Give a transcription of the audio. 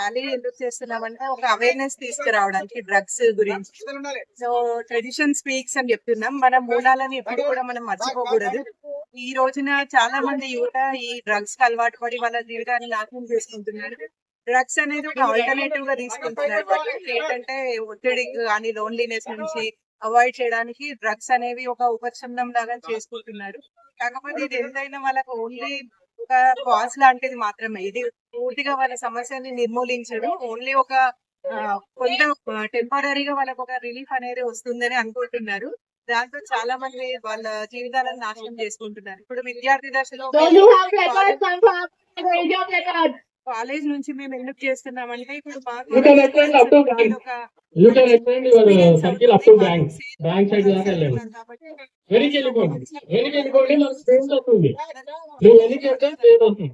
Rally ఎందుకు చేస్తున్నామంటే ఒక అవేర్నెస్ తీసుకురావడానికి డ్రగ్స్ గురించి. సో ట్రెడిషన్ స్పీక్స్ అని చెప్తున్నాం. మన మూలాలని ఎప్పుడు కూడా మనం మర్చిపోకూడదు. ఈ రోజున చాలా మంది యువత ఈ డ్రగ్స్ కి అలవాటు పడి వాళ్ళ జీవితాన్ని నాశనం చేసుకుంటున్నారు. డ్రగ్స్ అనేది ఒక ఆల్టర్నేటివ్ గా తీసుకుంటున్నారు. వాళ్ళు ఏంటంటే ఒత్తిడి కానీ లోన్లీనెస్ నుంచి అవాయిడ్ చేయడానికి డ్రగ్స్ అనేవి ఒక ఉపశమనం లాగా చేసుకుంటున్నారు. కాకపోతే ఇది ఎంతైనా వాళ్ళకు ఓన్లీ ఒక కాజ్ లాంటిది మాత్రమే. ఇది పూర్తిగా వాళ్ళ సమస్యని నిర్మూలించదు. ఓన్లీ ఒక కొంత టెంపరరీగా వాళ్ళకు ఒక రిలీఫ్ అనేది వస్తుందని అనుకుంటున్నారు. దాంతో చాలా మంది వాళ్ళ జీవితాలను నాశనం చేసుకుంటున్నారు. ఇప్పుడు విద్యార్థి దశలో కాలేజ్ నుంచి మేము ఎందుకు చేస్తున్నామంటే ఇప్పుడు కాబట్టి